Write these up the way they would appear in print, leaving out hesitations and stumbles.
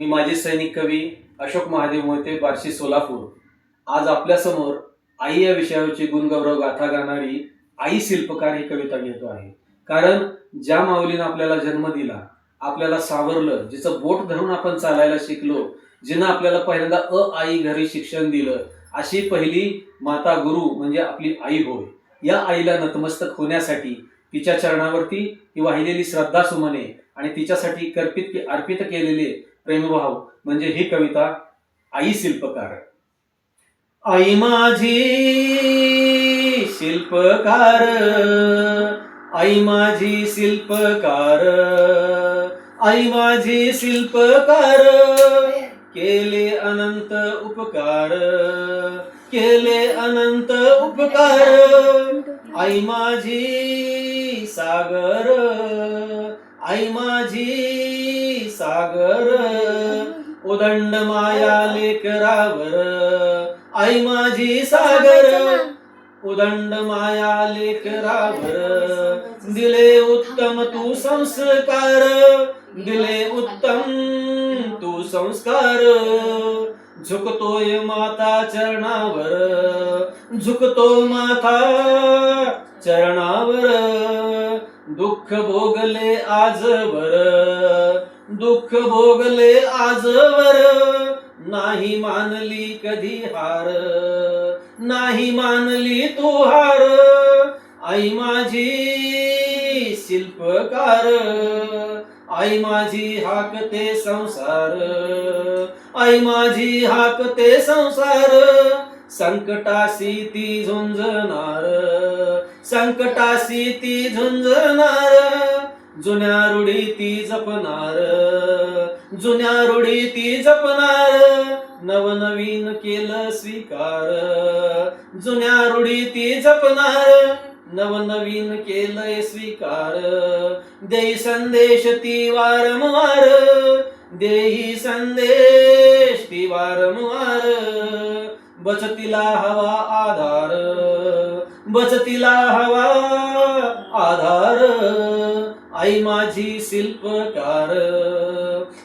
मी माजी सैनिक कवी अशोक महादेव मोहिते, बार्शी, सोलापूर. आज आपल्यासमोर आई या विषयावरची गुणगौरव गाथा गाणारी आई शिल्पकार ही कविता घेतो आहे. कारण ज्या माऊलीनं आपल्याला जन्म दिला, आपल्याला सावरलं, जिचं बोट धरून आपण चालायला शिकलो, जिनं आपल्याला पहिल्यांदा आई घरी शिक्षण दिलं, अशी पहिली माता गुरु म्हणजे आपली आई होय. या आईला नतमस्तक होण्यासाठी तिच्या चरणावरती ही वाहिलेली श्रद्धा सुमने आणि तिच्यासाठी अर्पित केलेले प्रेमभाव म्हणजे ही कविता आई शिल्पकार. आई माझी शिल्पकार, आई माझी शिल्पकार, आई माझी शिल्पकार, केले अनंत उपकार, केले अनंत उपकार. आई माझी सागर, आई माझी सागर, उदंड माया लेकरावर, आई माझी सागर, उदंड माया लेकरावर, दिले उत्तम तू संस्कार, दिले उत्तम तू संस्कार. झुकतोय माता चरणावर, झुकतो माता चरणावर, दुःख भोगले आजवर, दुःख भोगले आजवर, नाही मानली कधी हार, नाही मानली तू हार. आई माझी शिल्पकार, आई माझी हाकते संसार, आई माझी हाकते संसार. संकटाशी ती झुंजणार, संकटाशी ती झुंजणार, जुन्या रूढी ती जपणार, जुन्या रूढी ती जपणार. नवनवीन केलं स्वीकार, जुन्या रूढी ती जपणार, नवनवीन केलंय स्वीकार. देई संदेश ती वारंवार, देई संदेश ती वारंवार. बचतीला हवा आधार, बचतीला हवा आधार. आई माझी शिल्पकार,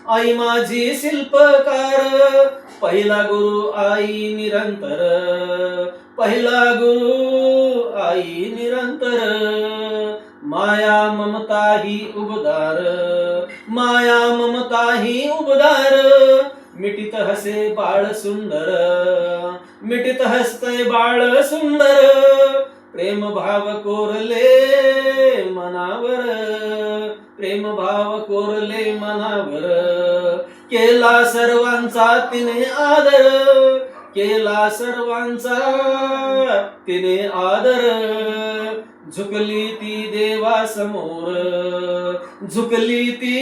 आई माझी शिल्पकार. पहिला गुरु आई निरंतर, पहिला गुरु आई निरंतर. माया ममता ही उबदार, माया ममता ही उबदार. मिटित हसे बाळ सुंदर, मिटित हसते बाळ सुंदर. प्रेम भाव कोरले मनावर, प्रेम भाव कोरले मनावर. केला सर्वांचा तिने आदर, केला सर्वांचा तिने आदर. झुकली ती देवा समोर, झुकली ती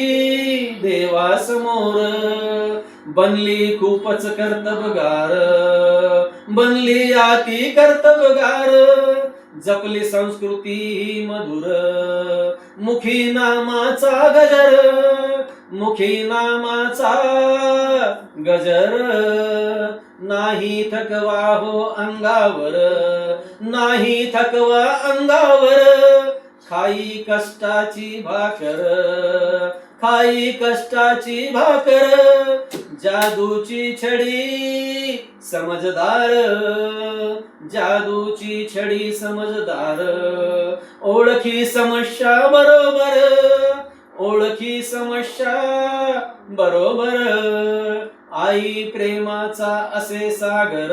देवा समोर. बनली खूपच कर्तबगार, बनली अति कर्तबगार. जपली संस्कृती ही मधुर, मुखी नामाचा गजर, मुखी नामाचा गजर. नाही थकवा हो अंगावर, नाही थकवा अंगावर. खाई कष्टाची भाकर, खाई कष्टाची भाकर. जादूची छडी समजदार, जादूची छडी समजदार. ओळखी समस्या बरोबर, ओळखी समस्या बरोबर. आई प्रेमाचा असे सागर,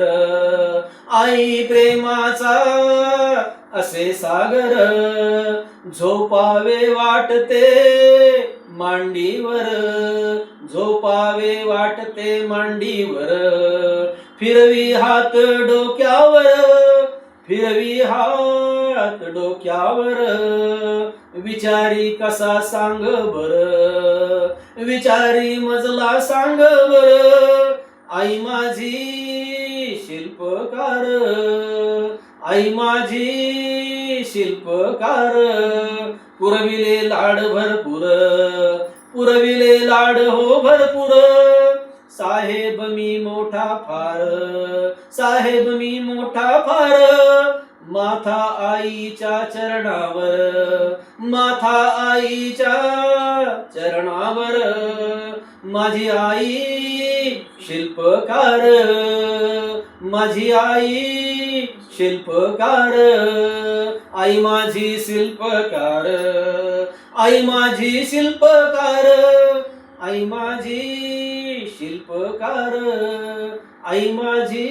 आई प्रेमाचा असे सागर. झोपावे वाटते मांडीवर, झोपावे वाटते मांडीवर. फिरवी हात डोक्यावर, फिरवी हात डोक्यावर. विचारी कसा सांग बर, विचारी मजला सांग बर. आई माझी शिल्पकार, आई माझी शिल्पकार. पुरविले लाड भरपूर, पुरविले लाड हो भरपूर. साहेब मी मोठा फार, साहेब मी मोठा फार. माथा आईच्या चरणावर, माथा आईच्या चरणावर. माझी आई शिल्पकार, माझी आई शिल्पकार, आई माझी शिल्पकार, आई माझी शिल्पकार, आई माझी शिल्पकार, आई माझी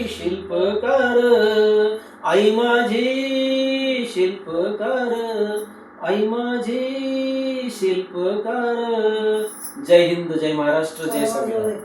शिल्पकार, आई माझी शिल्पकार, आई माझी शिल्पकार. जय हिंद, जय महाराष्ट्र, जय संविधान.